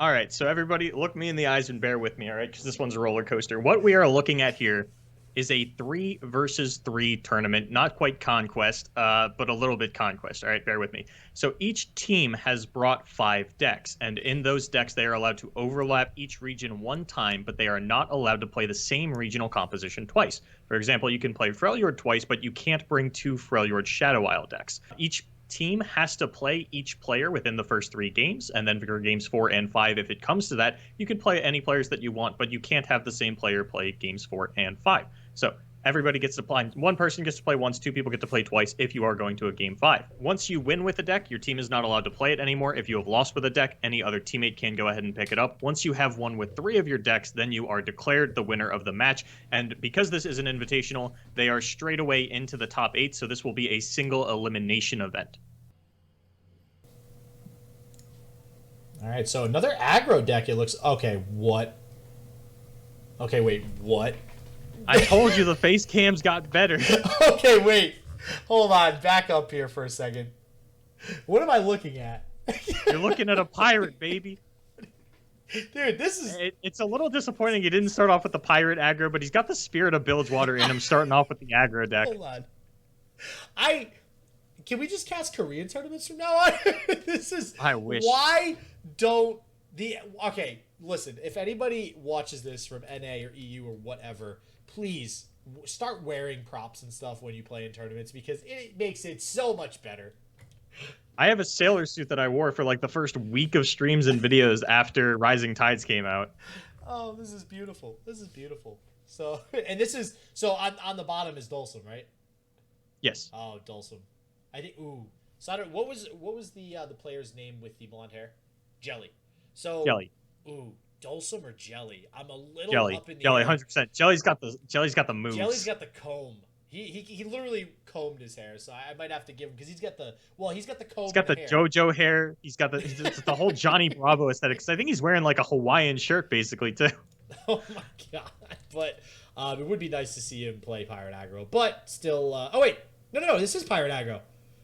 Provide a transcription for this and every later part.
All right, so everybody, look me in the eyes and bear with me, all right? Because this one's a roller coaster. What we are looking at here is a 3 versus 3 tournament, not quite conquest, but a little bit conquest. All right, bear with me. So each team has brought 5 decks, and in those decks, they are allowed to overlap each region one time, but they are not allowed to play the same regional composition twice. For example, you can play Freljord twice, but you can't bring 2 Freljord Shadow Isle decks. Each team has to play each player within the first 3 games, and then for games 4 and 5, if it comes to that, you can play any players that you want, but you can't have the same player play games 4 and 5. So everybody gets to play, one person gets to play once, 2 people get to play twice if you are going to a game 5. Once you win with a deck, your team is not allowed to play it anymore. If you have lost with a deck, any other teammate can go ahead and pick it up. Once you have won with 3 of your decks, then you are declared the winner of the match. And because this is an invitational, they are straight away into the top 8, so this will be a single elimination event. All right, so another aggro deck. It looks okay. What? Okay, wait. What? I told you the face cams got better. Okay, wait. Hold on. Back up here for a second. What am I looking at? You're looking at a pirate, baby. Dude, this is... It's a little disappointing he didn't start off with the pirate aggro, but he's got the Spirit of Bilgewater in him starting off with the aggro deck. Hold on. Can we just cast Korean tournaments from now on? This is... I wish. Why don't the... Okay, listen. If anybody watches this from NA or EU or whatever, please start wearing props and stuff when you play in tournaments because it makes it so much better. I have a sailor suit that I wore for like the first week of streams and videos after Rising Tides came out. Oh, this is beautiful. This is beautiful. So, and this is... So on the bottom is Ddolsam, right? Yes. Oh, Ddolsam. I think. Ooh. So I don't. What was the player's name with the blonde hair? Jelly. So Jelly. Ooh, Ddolsam or Jelly? I'm a little Jelly. up in the Jelly, air. 100%. Jelly's got the moves. Jelly's got the comb. He literally combed his hair, so I might have to give him because he's got the comb. He's got the hair. JoJo hair. He's got the whole Johnny Bravo aesthetic. I think he's wearing like a Hawaiian shirt basically too. Oh my god! But it would be nice to see him play Pirate Aggro. But still. Oh wait, no. This is Pirate Aggro.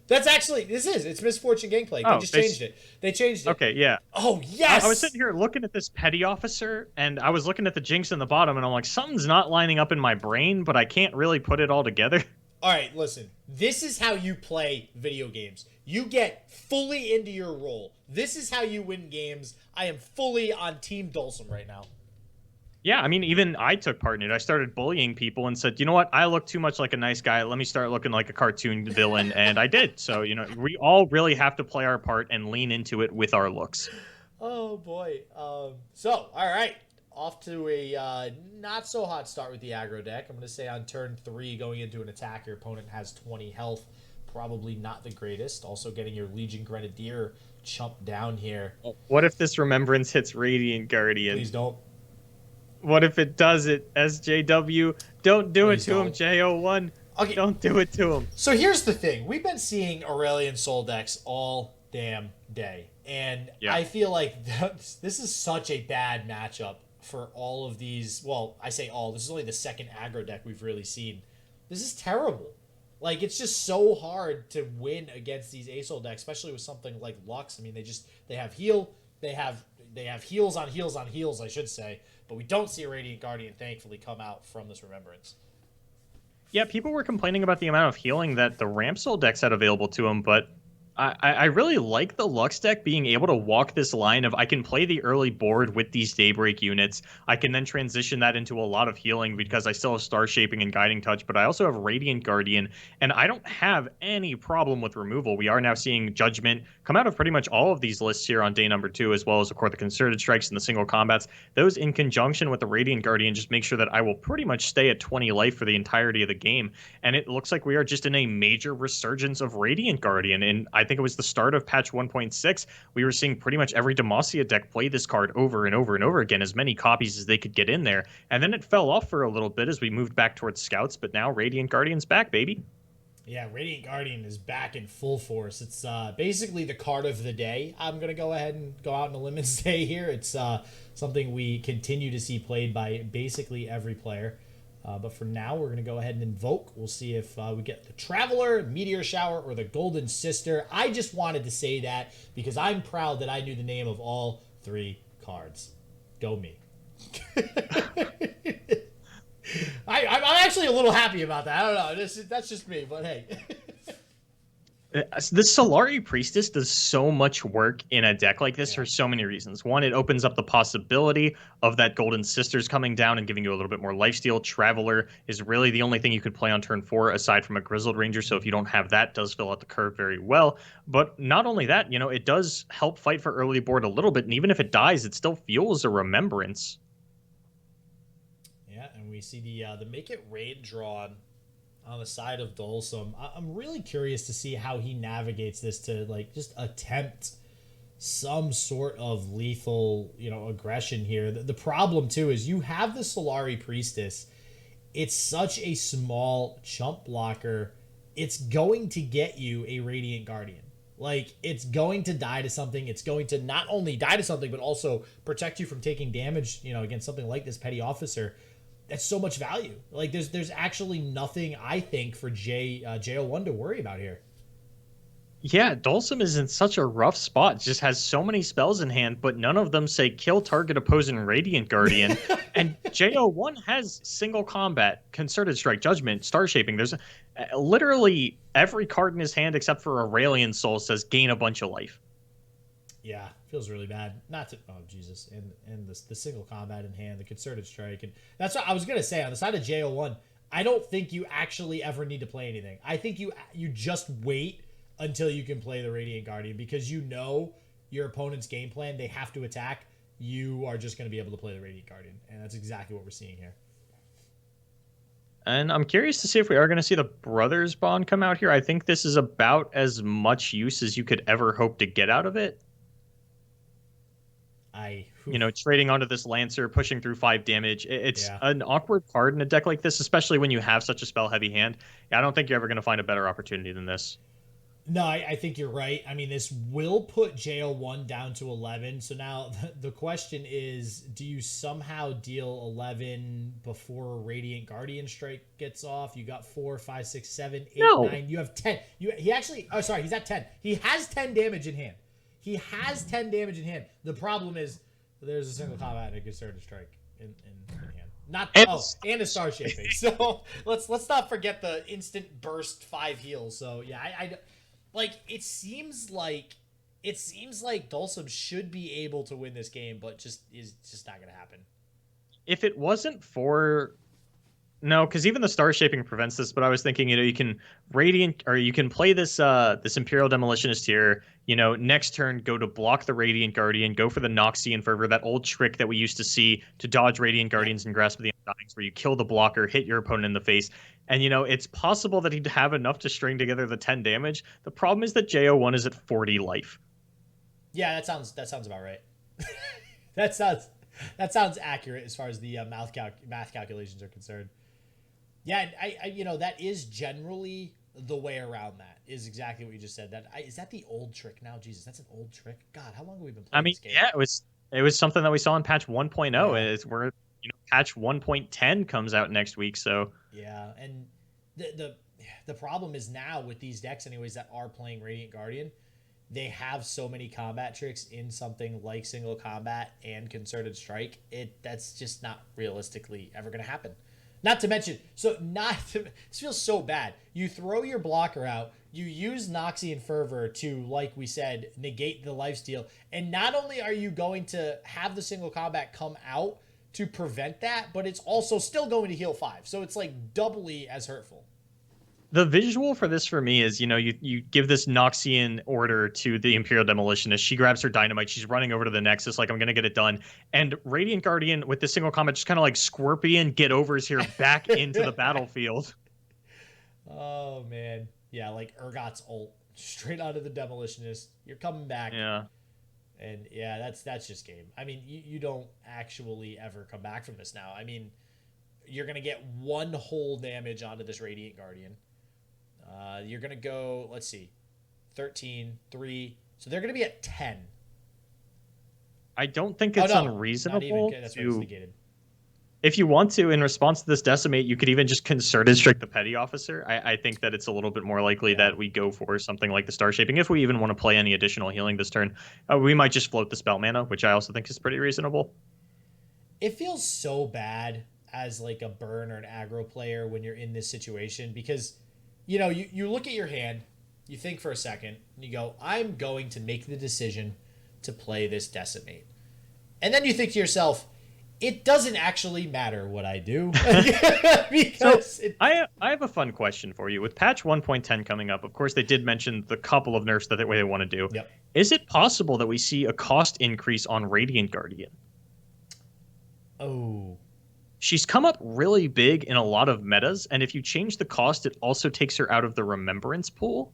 That's actually, it's Misfortune Gameplay. They just changed it. They changed it. Okay, yeah. Oh, yes! I was sitting here looking at this petty officer, and I was looking at the Jinx in the bottom, and I'm like, something's not lining up in my brain, but I can't really put it all together. All right, listen. This is how you play video games. You get fully into your role. This is how you win games. I am fully on Team Ddolsam right now. Yeah, I mean, even I took part in it. I started bullying people and said, you know what? I look too much like a nice guy. Let me start looking like a cartoon villain. And I did. So, you know, we all really have to play our part and lean into it with our looks. Oh, boy. So, all right. Off to a not so hot start with the aggro deck. I'm going to say on turn 3, going into an attack, your opponent has 20 health. Probably not the greatest. Also getting your Legion Grenadier chumped down here. What if this Remembrance hits Radiant Guardian? Please don't. What if it does it, SJW? Don't do it to him, JO1. Okay. Don't do it to him. So here's the thing. We've been seeing Aurelion Sol decks all damn day. And yeah. I feel like this is such a bad matchup for all of these. Well, I say all. This is only the second aggro deck we've really seen. This is terrible. Like, it's just so hard to win against these ASOL decks, especially with something like Lux. I mean, they have heal. They have heals on heals on heals, I should say. But we don't see a Radiant Guardian, thankfully, come out from this Remembrance. Yeah, people were complaining about the amount of healing that the Ramsol decks had available to them, but I really like the Lux deck being able to walk this line of I can play the early board with these Daybreak units. I can then transition that into a lot of healing because I still have Star Shaping and Guiding Touch, but I also have Radiant Guardian, and I don't have any problem with removal. We are now seeing Judgment come out of pretty much all of these lists here on day number 2, as well as, of course, the Concerted Strikes and the single combats. Those in conjunction with the Radiant Guardian just make sure that I will pretty much stay at 20 life for the entirety of the game, and it looks like we are just in a major resurgence of Radiant Guardian, and I think it was the start of patch 1.6. We were seeing pretty much every Demacia deck play this card over and over and over again, as many copies as they could get in there. And then it fell off for a little bit as we moved back towards Scouts, but now Radiant Guardian's back, baby. Yeah, Radiant Guardian is back in full force. It's basically the card of the day. I'm going to go ahead and go out on a limb and say here. It's something we continue to see played by basically every player. But for now, we're going to go ahead and invoke. We'll see if we get the Traveler, Meteor Shower, or the Golden Sister. I just wanted to say that because I'm proud that I knew the name of all 3 cards. Go me. I'm actually a little happy about that. I don't know. That's just me, but hey. The Solari Priestess does so much work in a deck like this for so many reasons. One, it opens up the possibility of that Golden Sisters coming down and giving you a little bit more lifesteal. Traveler is really the only thing you could play on turn 4 aside from a Grizzled Ranger, so if you don't have that, it does fill out the curve very well. But not only that, it does help fight for early board a little bit, and even if it dies, it still fuels a Remembrance. Yeah, and we see the Make It Rain drawn on the side of Ddolsam. I'm really curious to see how he navigates this to just attempt some sort of lethal, aggression here. The problem too is you have the Solari Priestess. It's such a small chump blocker. It's going to get you a Radiant Guardian. It's going to die to something. It's going to not only die to something, but also protect you from taking damage, against something like this Petty Officer. That's so much value. There's actually nothing, I think, for JO1 to worry about here. Yeah, Ddolsam is in such a rough spot. Just has so many spells in hand, but none of them say kill target opposing Radiant Guardian. And JO1 has single combat, Concerted Strike, Judgment, Star Shaping. There's literally every card in his hand except for Aurelion Soul says gain a bunch of life. Yeah, feels really bad. Not to Jesus, and the single combat in hand, the Concerted Strike, and that's what I was gonna say on the side of JO1. I don't think you actually ever need to play anything. I think you just wait until you can play the Radiant Guardian because your opponent's game plan. They have to attack. You are just gonna be able to play the Radiant Guardian, and that's exactly what we're seeing here. And I'm curious to see if we are going to see the Brothers Bond come out here. I think this is about as much use as you could ever hope to get out of it. Trading onto this Lancer, pushing through 5 damage. It's an awkward card in a deck like this, especially when you have such a spell-heavy hand. I don't think you're ever going to find a better opportunity than this. No, I think you're right. I mean, this will put JO1 down to 11. So now the question is, do you somehow deal 11 before Radiant Guardian Strike gets off? You got 4, 5, 6, 7, 8, 9. You have 10. He actually... Oh, sorry. He's at 10. He has 10 damage in hand. The problem is there's a single combat and a Concerted Strike in hand. And a Star Shaping. So let's not forget the instant burst 5 heals. So yeah, it seems like Ddolsam should be able to win this game, but is not going to happen. If it wasn't for... No, because even the Star Shaping prevents this, but I was thinking, you can Radiant, or you can play this this Imperial Demolitionist here, next turn go to block the Radiant Guardian, go for the Noxian Fervor, that old trick that we used to see to dodge Radiant Guardians and Grasp of the Undyings, where you kill the blocker, hit your opponent in the face, and it's possible that he'd have enough to string together the 10 damage. The problem is that JO1 is at 40 life. Yeah, that sounds about right. that sounds accurate as far as the math calculations are concerned. Yeah, I that is generally the way around that, is exactly what you just said. Is that the old trick now? Jesus, that's an old trick. God, how long have we been playing this game? Yeah, it was something that we saw in patch 1.0. Yeah. Is where patch 1.10 comes out next week, so yeah. And the problem is now with these decks anyways that are playing Radiant Guardian, they have so many combat tricks in something like single combat and Concerted Strike. That's just not realistically ever going to happen. Not to mention, this feels so bad. You throw your blocker out, you use Noxian Fervor to, like we said, negate the lifesteal, and not only are you going to have the single combat come out to prevent that, but it's also still going to heal 5. So it's doubly as hurtful. The visual for this for me is, you give this Noxian order to the Imperial Demolitionist. She grabs her dynamite. She's running over to the Nexus I'm going to get it done. And Radiant Guardian with the single combat just kind of like Scorpion get-overs here back into the battlefield. Oh, man. Yeah, like Urgot's ult. Straight out of the Demolitionist. You're coming back. Yeah. And yeah, that's just game. I mean, you don't actually ever come back from this now. I mean, you're going to get 1 whole damage onto this Radiant Guardian. You're going to go, let's see, 13, 3. So they're going to be at 10. I don't think it's unreasonable. That's what it's negated. If you want to, in response to this decimate, you could even just concerted strike the petty officer. I think that it's a little bit more likely that we go for something like the star shaping. If we even want to play any additional healing this turn, we might just float the spell mana, which I also think is pretty reasonable. It feels so bad as like a burn or an aggro player when you're in this situation because, you look at your hand, you think for a second, and you go, I'm going to make the decision to play this decimate. And then you think to yourself, it doesn't actually matter what I do. I have a fun question for you. With patch 1.10 coming up, of course, they did mention the couple of nerfs that they want to do. Yep. Is it possible that we see a cost increase on Radiant Guardian? Oh. She's come up really big in a lot of metas, and if you change the cost, it also takes her out of the Remembrance pool.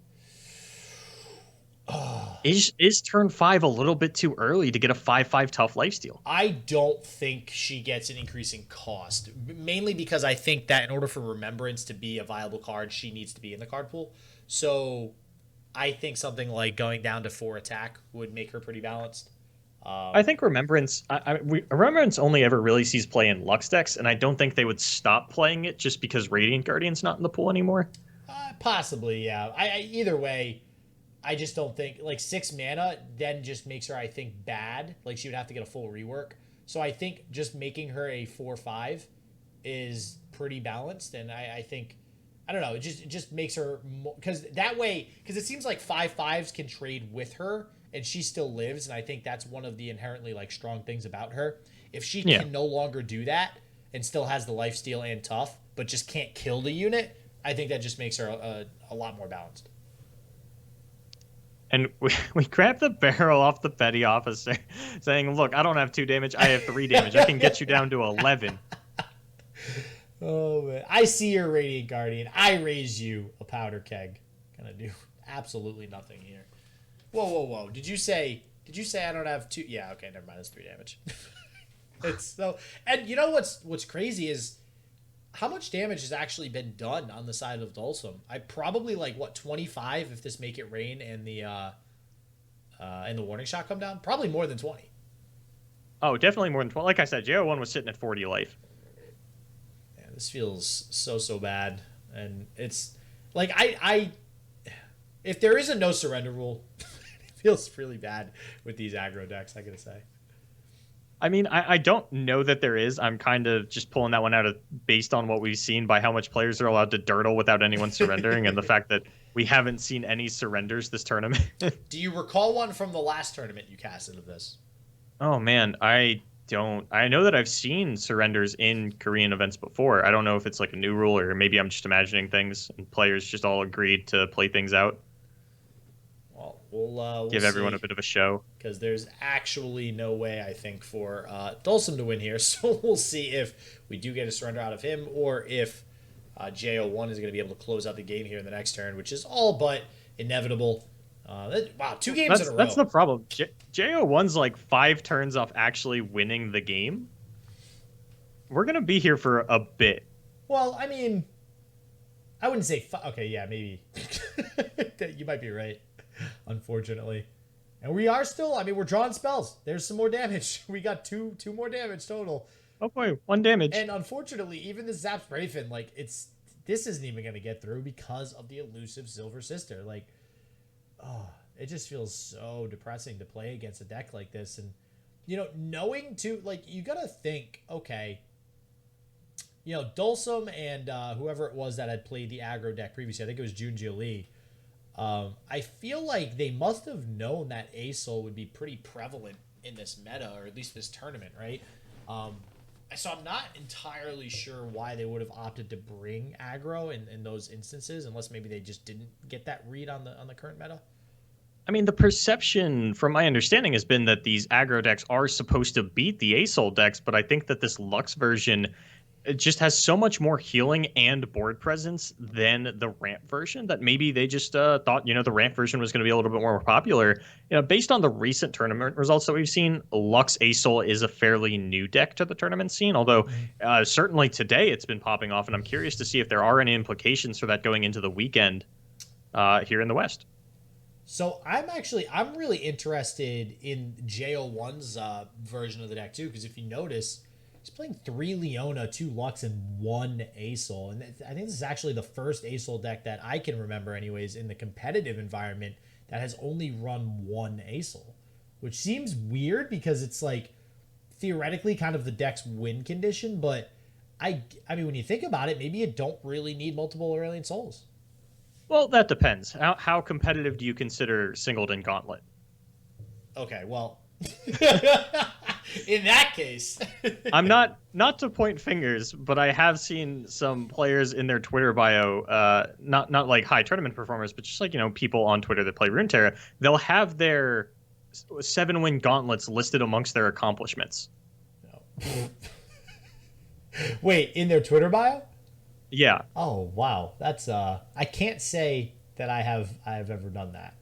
Is turn 5 a little bit too early to get a 5/5 tough lifesteal? I don't think she gets an increase in cost, mainly because I think that in order for Remembrance to be a viable card, she needs to be in the card pool. So I think something like going down to 4 attack would make her pretty balanced. I think Remembrance Remembrance only ever really sees play in Lux decks, and I don't think they would stop playing it just because Radiant Guardian's not in the pool anymore. Possibly, yeah. Either way, I just don't think, like, 6 mana then just makes her, I think, bad. Like, she would have to get a full rework. So I think just making her a 4/5 is pretty balanced, and I think, I don't know, it just makes her more, because that way, because it seems like 5/5s can trade with her, and she still lives, and I think that's one of the inherently, like, strong things about her. If she can no longer do that and still has the lifesteal and tough, but just can't kill the unit, I think that just makes her a lot more balanced. And we grab the barrel off the petty officer, saying, look, I don't have 2 damage, I have 3 damage. I can get you down to 11. Oh, man. I see your Radiant Guardian. I raise you a powder keg. Gonna do absolutely nothing here. Whoa. Did you say I don't have 2? Yeah, okay, never mind. That's 3 damage. It's so, and you know what's crazy is how much damage has actually been done on the side of Ddolsam. I probably 25 if this Make It Rain and the Warning Shot come down. Probably more than 20. Oh, definitely more than 20. Like I said, JO1 was sitting at 40 life. Yeah, this feels so bad, and it's like I if there is a no surrender rule, it feels really bad with these aggro decks. I gotta say. I mean, I don't know that there is. I'm kind of just pulling that one out based on what we've seen by how much players are allowed to dirtle without anyone surrendering and the fact that we haven't seen any surrenders this tournament. Do you recall one from the last tournament you casted of this? Oh, man, I don't. I know that I've seen surrenders in Korean events before. I don't know if it's like a new rule or maybe I'm just imagining things and players just all agreed to play things out. Well, we'll give everyone a bit of a show. Because there's actually no way, I think, for Ddolsam to win here. So we'll see if we do get a surrender out of him or if JO1 is going to be able to close out the game here in the next turn, which is all but inevitable. Wow, 2 games in a row. That's the problem. JO1's like 5 turns off actually winning the game. We're going to be here for a bit. Well, I mean, I wouldn't say... Okay, yeah, maybe. You might be right. Unfortunately. And we are still, I mean, we're drawing spells. There's some more damage. We got two more damage total. Oh boy, 1 damage. And unfortunately, even the Zaps Brayfin, like, this isn't even going to get through because of the elusive Silver Sister. Like, oh, it just feels so depressing to play against a deck like this. And, knowing to, like, you got to think, okay, Ddolsam and whoever it was that had played the aggro deck previously, I think it was Junji Lee. I feel like they must have known that ASOL would be pretty prevalent in this meta, or at least this tournament, right? So I'm not entirely sure why they would have opted to bring aggro in those instances, unless maybe they just didn't get that read on the current meta. I mean, the perception, from my understanding, has been that these aggro decks are supposed to beat the ASOL decks, but I think that this Lux version it just has so much more healing and board presence than the ramp version that maybe they just thought, the ramp version was going to be a little bit more popular. Based on the recent tournament results that we've seen, Lux ASOL is a fairly new deck to the tournament scene, although certainly today it's been popping off, and I'm curious to see if there are any implications for that going into the weekend here in the West. So I'm really interested in JO1's version of the deck too, because if you notice, He's playing 3 Leona, 2 Lux, and 1 Asol. And I think this is actually the first Asol deck that I can remember, anyways, in the competitive environment that has only run 1 Asol. Which seems weird because it's like theoretically kind of the deck's win condition, but I mean, when you think about it, maybe you don't really need multiple Aurelion Souls. Well, that depends. How competitive do you consider Singleton Gauntlet? Okay, well, in that case, I'm not to point fingers, but I have seen some players in their Twitter bio, not like high tournament performers, but just like, you know, people on Twitter that play Runeterra. They'll have their 7-win gauntlets listed amongst their accomplishments. No. Wait, in their Twitter bio? Yeah. Oh wow, that's I can't say that I've ever done that.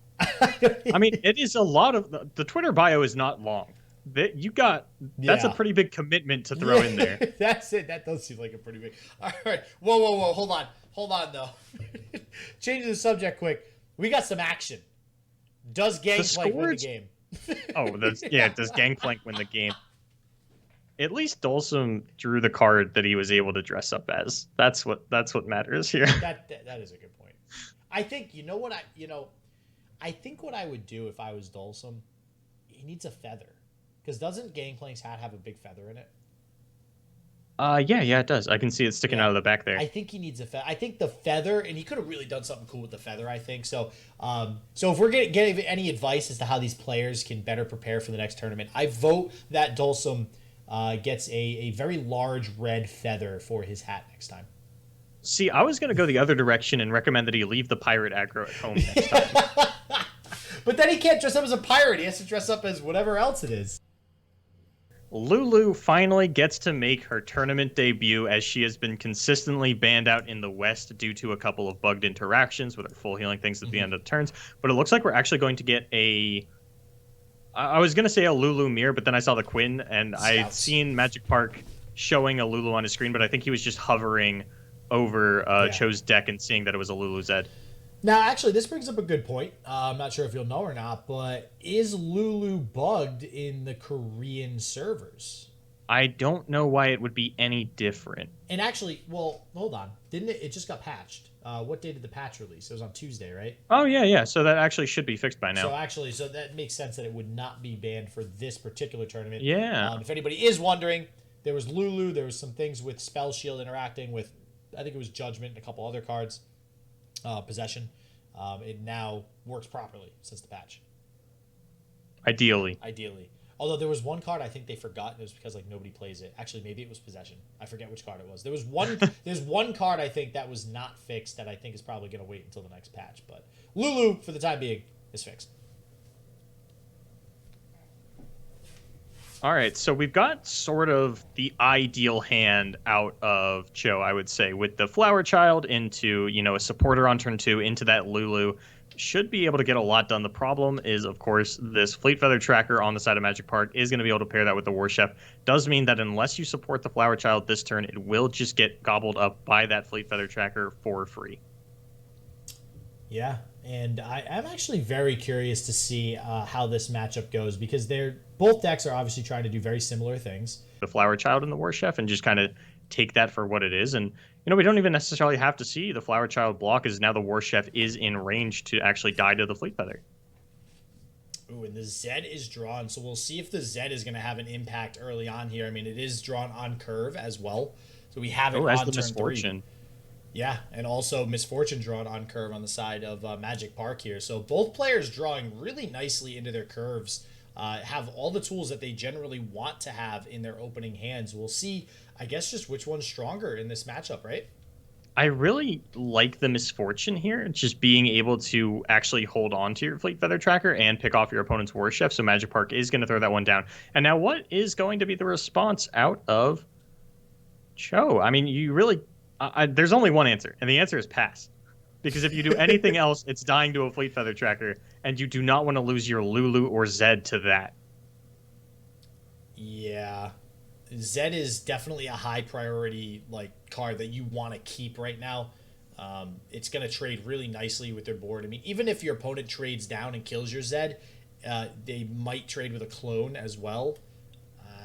I mean, it is a lot of the Twitter bio is not long. That's a pretty big commitment to throw in there. That's it. That does seem like a pretty big. All right. Whoa. Hold on though. Changing the subject quick. We got some action. Does Gangplank win the game? Does Gangplank win the game? At least Ddolsam drew the card that he was able to dress up as. That's what matters here. That is a good point. I think I think what I would do if I was Ddolsam, he needs a feather. Because doesn't Gangplank's hat have a big feather in it? Yeah, it does. I can see it sticking out of the back there. I think he needs a feather. I think the feather, and he could have really done something cool with the feather, I think. So if we're getting any advice as to how these players can better prepare for the next tournament, I vote that Ddolsam gets a very large red feather for his hat next time. See, I was going to go the other direction and recommend that he leave the pirate aggro at home next time. But then he can't dress up as a pirate. He has to dress up as whatever else it is. Lulu finally gets to make her tournament debut, as she has been consistently banned out in the West due to a couple of bugged interactions with her full healing things at the end of the turns. But it looks like we're actually going to get I was going to say a Lulu mirror, but then I saw the Quinn, and I'd seen Magic Park showing a Lulu on his screen, but I think he was just hovering over Cho's deck and seeing that it was a Lulu Zed. Now, actually, this brings up a good point. I'm not sure if you'll know or not, but is Lulu bugged in the Korean servers? I don't know why it would be any different. And actually, well, hold on. Didn't it? It just got patched. What day did the patch release? It was on Tuesday, right? Oh, yeah. So that actually should be fixed by now. So that makes sense that it would not be banned for this particular tournament. Yeah. If anybody is wondering, there was Lulu. There was some things with Spell Shield interacting with, I think it was Judgment and a couple other cards. Possession. It now works properly since the patch. Ideally. Although there was one card I think they forgot, and it was because like nobody plays it. Actually, maybe it was Possession. I forget which card it was. There's one card I think that was not fixed that I think is probably going to wait until the next patch. But Lulu, for the time being, is fixed. All right, so we've got sort of the ideal hand out of Cho, I would say, with the Flower Child into, a supporter on turn 2 into that Lulu. Should be able to get a lot done. The problem is, of course, this Fleet Feather Tracker on the side of Magic Park is going to be able to pair that with the War Chef. Does mean that unless you support the Flower Child this turn, it will just get gobbled up by that Fleet Feather Tracker for free. Yeah, and I'm actually very curious to see how this matchup goes, because both decks are obviously trying to do very similar things. The Flower Child and the War Chef, and just kind of take that for what it is. And, we don't even necessarily have to see the Flower Child block, as now the War Chef is in range to actually die to the Fleet Feather. Ooh, and the Zed is drawn, so we'll see if the Zed is going to have an impact early on here. I mean, it is drawn on curve as well, so we have it on turn 3. Yeah, and also Misfortune drawn on curve on the side of Magic Park here. So both players drawing really nicely into their curves, have all the tools that they generally want to have in their opening hands. We'll see, I guess, just which one's stronger in this matchup, right? I really like the Misfortune here, just being able to actually hold on to your Fleet Feather Tracker and pick off your opponent's War Chef, so Magic Park is going to throw that one down. And now what is going to be the response out of Cho? I mean, you really... there's only one answer, and the answer is pass. Because if you do anything else, it's dying to a Fleet Feather Tracker, and you do not want to lose your Lulu or Zed to that. Yeah. Zed is definitely a high priority card that you want to keep right now. It's going to trade really nicely with their board. I mean, even if your opponent trades down and kills your Zed, they might trade with a clone as well.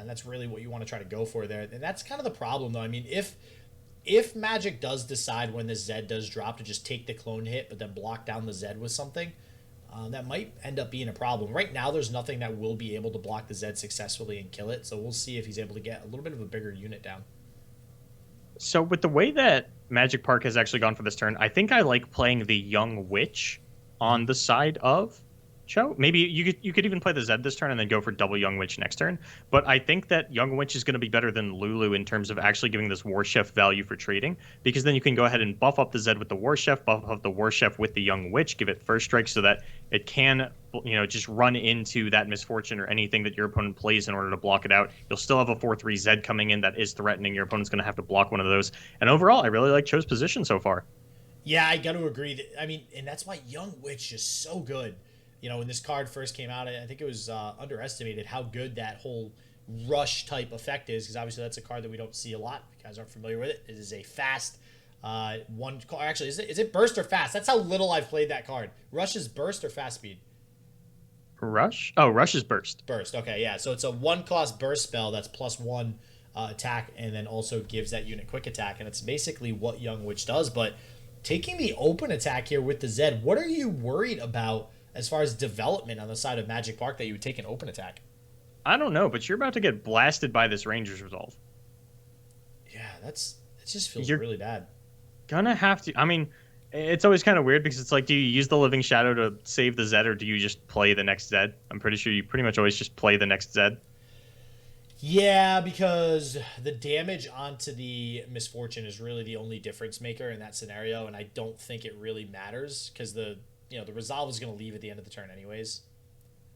And that's really what you want to try to go for there. And that's kind of the problem, though. I mean, if Magic does decide when the Zed does drop to just take the clone hit, but then block down the Zed with something, that might end up being a problem. Right now, there's nothing that will be able to block the Zed successfully and kill it. So we'll see if he's able to get a little bit of a bigger unit down. So with the way that Magic Park has actually gone for this turn, I think I like playing the Young Witch on the side of Cho. Maybe you could even play the Zed this turn and then go for double Young Witch next turn. But I think that Young Witch is going to be better than Lulu in terms of actually giving this War Chef value for trading, because then you can go ahead and buff up the Zed with the War Chef, buff up the War Chef with the Young Witch, give it first strike so that it can, just run into that misfortune or anything that your opponent plays in order to block it out. You'll still have a 4/3 Zed coming in that is threatening. Your opponent's going to have to block one of those. And overall, I really like Cho's position so far. Yeah, I got to agree. And that's why Young Witch is so good. When this card first came out, I think it was underestimated how good that whole rush type effect is, because obviously that's a card that we don't see a lot. If you guys aren't familiar with it. It is a fast one. Actually, is it burst or fast? That's how little I've played that card. Rush is burst or fast speed? Rush? Oh, Rush is burst. Burst. Okay, yeah. So it's a 1-cost burst spell that's +1 attack, and then also gives that unit quick attack, and it's basically what Young Witch does. But taking the open attack here with the Zed, what are you worried about as far as development on the side of Magic Park that you would take an open attack? I don't know, but you're about to get blasted by this Ranger's Resolve. Yeah, it just feels really bad. Gonna have to. I mean, it's always kind of weird because it's like, do you use the Living Shadow to save the Zed, or do you just play the next Zed? I'm pretty sure you pretty much always just play the next Zed. Yeah, because the damage onto the Misfortune is really the only difference maker in that scenario, and I don't think it really matters because the Resolve is going to leave at the end of the turn anyways.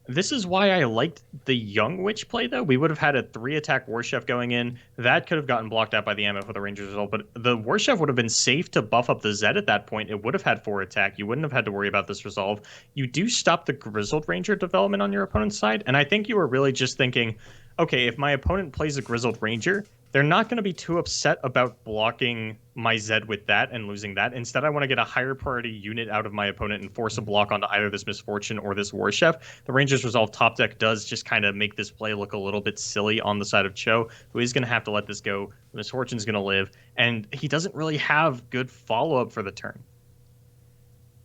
This is why I liked the Young Witch play, though. We would have had a 3-attack War Chef going in. That could have gotten blocked out by the MF with a Ranger's Resolve, but the War Chef would have been safe to buff up the Zed at that point. It would have had 4-attack. You wouldn't have had to worry about this Resolve. You do stop the Grizzled Ranger development on your opponent's side, and I think you were really just thinking, okay, if my opponent plays a Grizzled Ranger, they're not going to be too upset about blocking my Zed with that and losing that. Instead, I want to get a higher priority unit out of my opponent and force a block onto either this Misfortune or this War Chef. The Ranger's Resolve top deck does just kind of make this play look a little bit silly on the side of Cho, who is going to have to let this go. The Misfortune's going to live, and he doesn't really have good follow-up for the turn.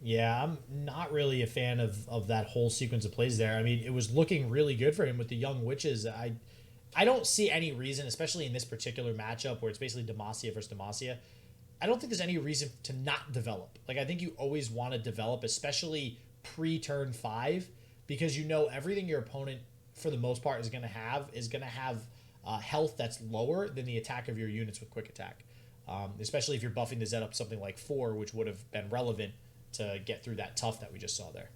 Yeah, I'm not really a fan of that whole sequence of plays there. I mean, it was looking really good for him with the Young Witches. I don't see any reason, especially in this particular matchup where it's basically Demacia versus Demacia, I don't think there's any reason to not develop. Like, I think you always want to develop, especially pre-turn 5, because everything your opponent, for the most part, is going to have health that's lower than the attack of your units with quick attack. Especially if you're buffing the Zed up something like 4, which would have been relevant to get through that tough that we just saw there.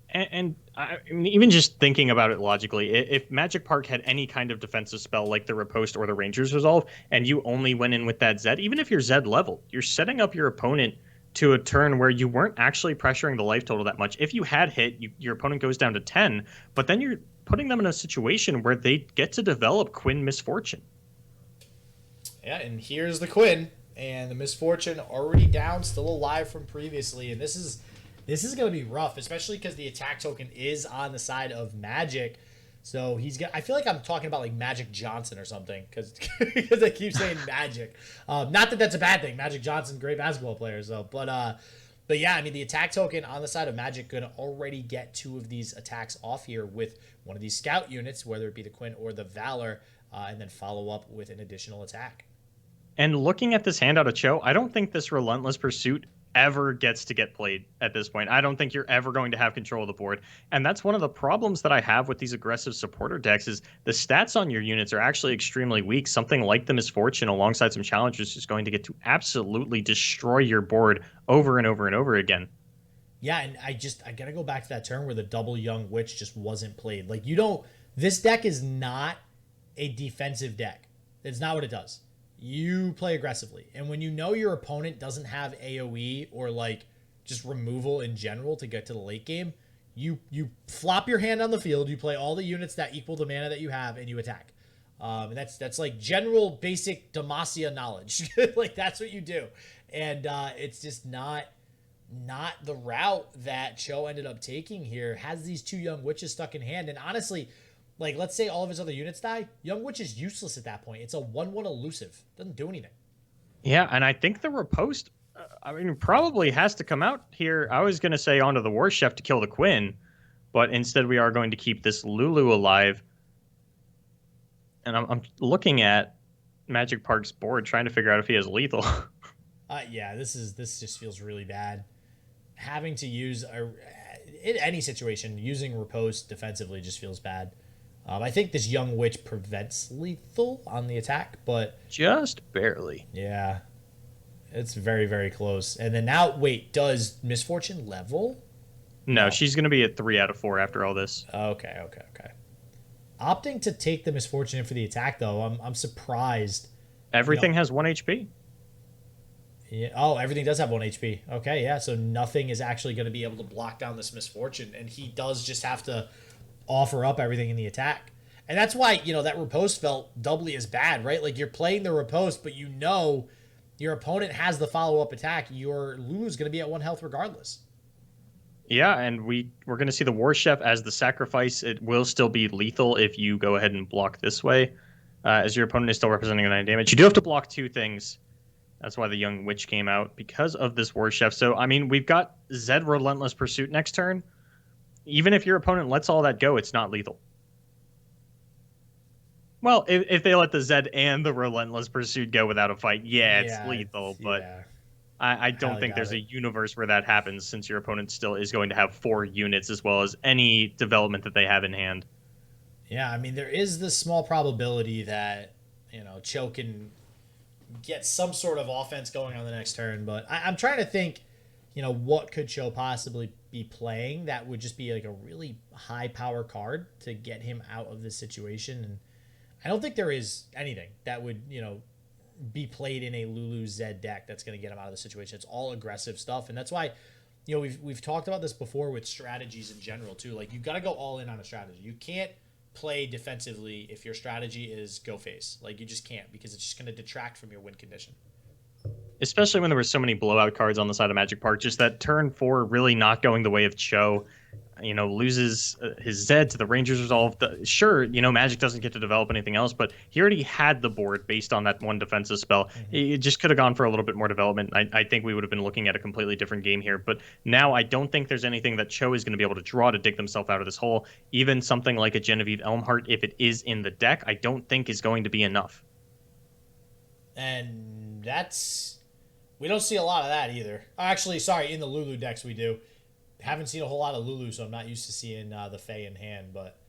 And I mean, even just thinking about it logically, if Magic Park had any kind of defensive spell like the Riposte or the Ranger's Resolve, and you only went in with that Zed, even if you're Zed leveled, you're setting up your opponent to a turn where you weren't actually pressuring the life total that much. If you had hit, your opponent goes down to 10, but then you're putting them in a situation where they get to develop Quinn Misfortune. Yeah, and here's the Quinn, and the Misfortune already down, still alive from previously, and this is going to be rough, especially because the attack token is on the side of Magic. So I feel like I'm talking about like Magic Johnson or something because I keep saying Magic. Not that that's a bad thing. Magic Johnson, great basketball player. So, but yeah, I mean, the attack token on the side of Magic going to already get 2 of these attacks off here with one of these scout units, whether it be the Quinn or the Valor, and then follow up with an additional attack. And looking at this handout of Cho, I don't think this Relentless Pursuit ever gets to get played at this point. I don't think you're ever going to have control of the board. And that's one of the problems that I have with these aggressive supporter decks is the stats on your units are actually extremely weak. Something like the Misfortune alongside some challengers is going to get to absolutely destroy your board over and over and over again. Yeah, and I got to go back to that turn where the double Young Witch just wasn't played. Like, this deck is not a defensive deck. It's not what it does. You play aggressively. And when your opponent doesn't have AoE or like just removal in general to get to the late game, you flop your hand on the field, you play all the units that equal the mana that you have, and you attack. And that's like general basic Demacia knowledge. Like, that's what you do. And it's just not the route that Cho ended up taking here. Has these 2 Young Witches stuck in hand. And honestly, Like, let's say all of his other units die. Young Witch is useless at that point. It's a 1/1 elusive. Doesn't do anything. Yeah, and I think the riposte, I mean, probably has to come out here. I was going to say onto the War Chef to kill the Quinn, but instead we are going to keep this Lulu alive. And I'm looking at Magic Park's board, trying to figure out if he has lethal. Yeah, this just feels really bad. Having to use in any situation, using riposte defensively just feels bad. I think this Young Witch prevents lethal on the attack, but just barely. Yeah, it's very, very close. And then now, wait, does Misfortune level? No, she's going to be at 3 out of 4 after all this. Okay. Opting to take the Misfortune in for the attack, though, I'm surprised. Everything has 1 HP. Yeah. Oh, everything does have 1 HP. Okay, yeah. So nothing is actually going to be able to block down this Misfortune, and he does just have to offer up everything in the attack. And that's why, that riposte felt doubly as bad, right? Like, you're playing the riposte, but your opponent has the follow-up attack. Your Lulu's going to be at 1 health regardless. Yeah, and we're going to see the War Chef as the sacrifice. It will still be lethal if you go ahead and block this way, as your opponent is still representing 9 damage. You do have to block 2 things. That's why the Young Witch came out, because of this War Chef. So, I mean, we've got Zed Relentless Pursuit next turn. Even if your opponent lets all that go, it's not lethal. Well, if they let the Zed and the Relentless Pursuit go without a fight, it's lethal. But I don't think there's a universe where that happens, since your opponent still is going to have 4 units as well as any development that they have in hand. Yeah, I mean, there is this small probability that, Cho can get some sort of offense going on the next turn. But I'm trying to think, what could Cho possibly be playing that would just be like a really high power card to get him out of this situation. And I don't think there is anything that would, be played in a Lulu Zed deck that's going to get him out of the situation. It's all aggressive stuff. And that's why, we've talked about this before with strategies in general too. Like, you've got to go all in on a strategy. You can't play defensively if your strategy is go face. Like, you just can't, because it's just going to detract from your win condition. Especially when there were so many blowout cards on the side of Magic Park. Just that turn 4 really not going the way of Cho. Loses his Zed to the Rangers Resolve. Sure, Magic doesn't get to develop anything else, but he already had the board based on that one defensive spell. Mm-hmm. It just could have gone for a little bit more development. I think we would have been looking at a completely different game here. But now I don't think there's anything that Cho is going to be able to draw to dig themselves out of this hole. Even something like a Genevieve Elmheart, if it is in the deck, I don't think is going to be enough. And we don't see a lot of that either. Actually, sorry, in the Lulu decks we do. Haven't seen a whole lot of Lulu, so I'm not used to seeing the Fae in hand, but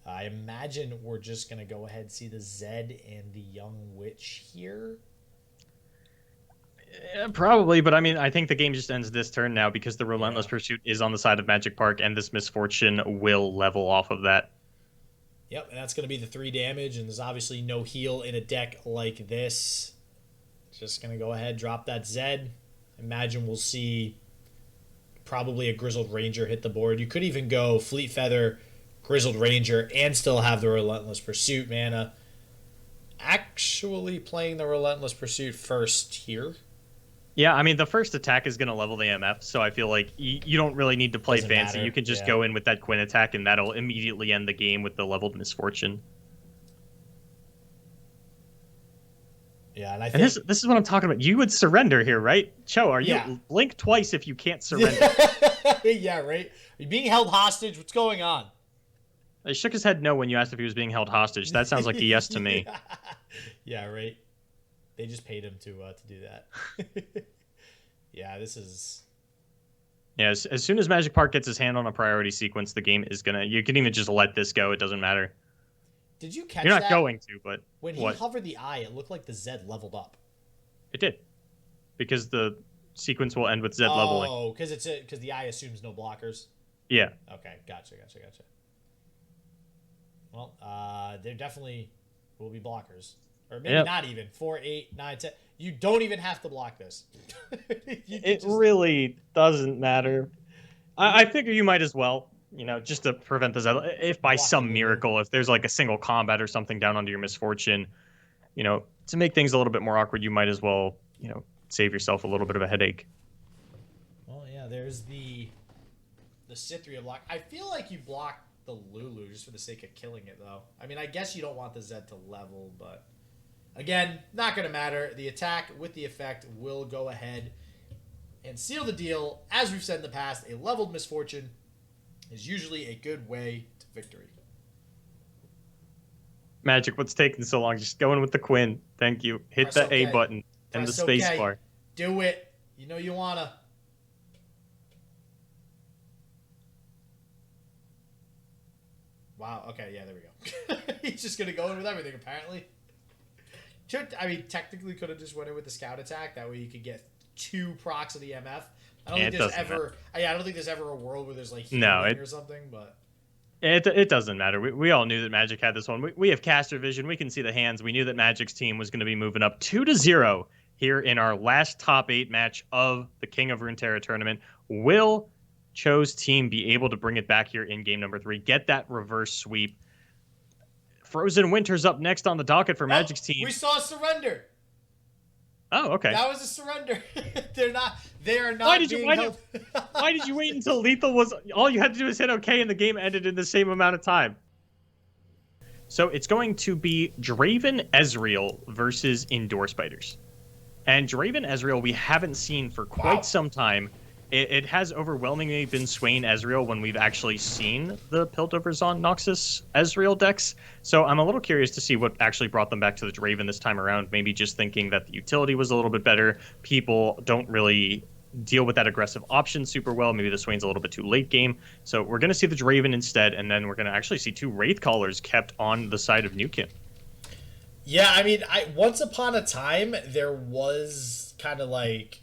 I imagine we're just going to go ahead and see the Zed and the Young Witch here. Yeah, probably, but I mean, I think the game just ends this turn now, because the Relentless Pursuit is on the side of Magic Park, and this Misfortune will level off of that. Yep, and that's going to be the 3 damage, and there's obviously no heal in a deck like this. Just going to go ahead, drop that Zed. Imagine we'll see probably a Grizzled Ranger hit the board. You could even go Fleet Feather, Grizzled Ranger, and still have the Relentless Pursuit mana. Actually playing the Relentless Pursuit first here. Yeah, I mean, the first attack is going to level the MF, so I feel like you don't really need to play Doesn't fancy. matter. You can just go in with that Quinn attack, and that'll immediately end the game with the leveled Misfortune. Yeah, and I think this is what I'm talking about. You would surrender here, right? Cho, you blink twice if you can't surrender? Yeah, right? Are you being held hostage? What's going on? He shook his head no when you asked if he was being held hostage. That sounds like a yes to me. Yeah, right? They just paid him to do that. Yeah, this is... Yeah, as soon as Magic Park gets his hand on a priority sequence, the game is gonna... You can even just let this go. It doesn't matter. Did you catch that? You're not going to, but... When he hovered the eye, it looked like the Zed leveled up. It did. Because the sequence will end with Zed leveling. Oh, because the eye assumes no blockers? Yeah. Okay, gotcha. Well, there definitely will be blockers. Or maybe not even. 4, 8, 9, 10. You don't even have to block this. It really doesn't matter. I figure you might as well. Just to prevent this, if by some miracle, if there's like a single combat or something down under your Misfortune, to make things a little bit more awkward, you might as well, save yourself a little bit of a headache. Well, yeah, there's the Cithria block. I feel like you block the Lulu just for the sake of killing it, though. I mean, I guess you don't want the Zed to level, but again, not going to matter. The attack with the effect will go ahead and seal the deal. As we've said in the past, a leveled Misfortune is usually a good way to victory. Magic, what's taking so long? Just going with the Quinn. Thank you. Hit Press the A OK. button and the space bar. Do it. You know you wanna. Wow. Okay. Yeah. There we go. He's just gonna go in with everything. Apparently. I mean, technically, could have just went in with the scout attack. That way, you could get 2 procs of the MF. I don't think there's ever. I don't think there's ever a world where there's like healing or something. But it doesn't matter. We all knew that Magic had this one. We have caster vision. We can see the hands. We knew that Magic's team was going to be moving up 2-0 here in our last top 8 match of the King of Runeterra tournament. Will Cho's team be able to bring it back here in game number 3? Get that reverse sweep. Frozen Winter's up next on the docket for Magic's team. We saw a surrender. Oh, okay. That was a surrender. They are not. Why did you wait until lethal was all you had to do is hit OK and the game ended in the same amount of time? So it's going to be Draven Ezreal versus Indoor Spiders. And Draven Ezreal we haven't seen for quite some time. It has overwhelmingly been Swain Ezreal when we've actually seen the Piltovers on Noxus Ezreal decks. So I'm a little curious to see what actually brought them back to the Draven this time around. Maybe just thinking that the utility was a little bit better. People don't really deal with that aggressive option super well. Maybe the Swain's a little bit too late game. So we're going to see the Draven instead, and then we're going to actually see 2 Wraith Callers kept on the side of Neukkim. Yeah, I mean, once upon a time, there was kind of like...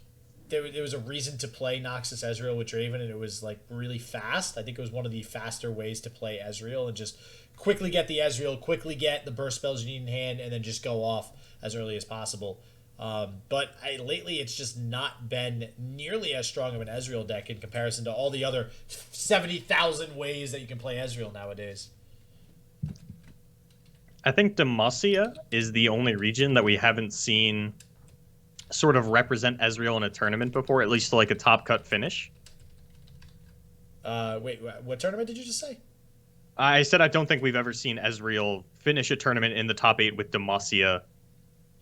There was a reason to play Noxus Ezreal with Draven, and it was like really fast. I think it was one of the faster ways to play Ezreal and just quickly get the Ezreal, quickly get the burst spells you need in hand, and then just go off as early as possible. But lately, it's just not been nearly as strong of an Ezreal deck in comparison to all the other 70,000 ways that you can play Ezreal nowadays. I think Demacia is the only region that we haven't seen sort of represent Ezreal in a tournament before, at least to like a top cut finish. Wait, what tournament did you just say? I said I don't think we've ever seen Ezreal finish a tournament in the top 8 with Demacia.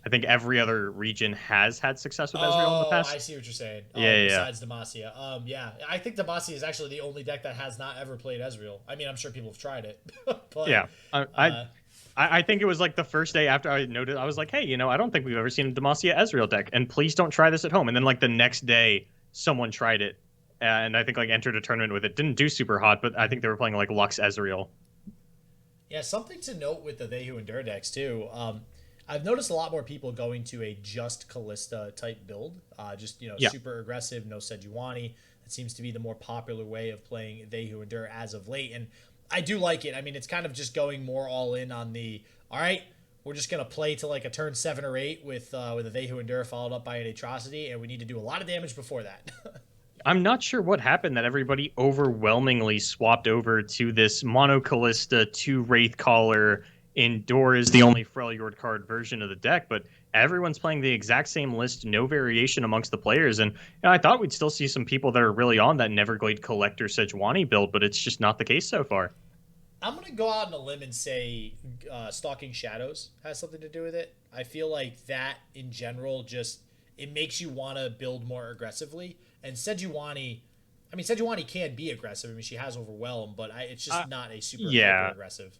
I think every other region has had success with Ezreal in the past. I see what you're saying. Besides Demacia. Yeah, I think Demacia is actually the only deck that has not ever played Ezreal. I mean, I'm sure people have tried it. But, yeah, I think it was like the first day after I noted, I was like, hey, I don't think we've ever seen a Demacia Ezreal deck, and please don't try this at home. And then like the next day, someone tried it, and I think like entered a tournament with it. Didn't do super hot, but I think they were playing like Lux Ezreal. Yeah, something to note with the They Who Endure decks too. I've noticed a lot more people going to a just Kalista type build. Super aggressive, no Sejuani. That seems to be the more popular way of playing They Who Endure as of late, and I do like it. I mean, it's kind of just going more all in on the, all right, we're just going to play to like a turn 7 or 8 with a They Who Endure followed up by an Atrocity, and we need to do a lot of damage before that. I'm not sure what happened that everybody overwhelmingly swapped over to this Mono Callista 2 Wraith Caller. Endure is the only Freljord card version of the deck, but everyone's playing the exact same list, no variation amongst the players. And I thought we'd still see some people that are really on that Neverglade Collector Sejuani build, but it's just not the case so far. I'm going to go out on a limb and say Stalking Shadows has something to do with it. I feel like that in general just, it makes you want to build more aggressively. And Sejuani can be aggressive. I mean, she has Overwhelm, but it's just not a super aggressive.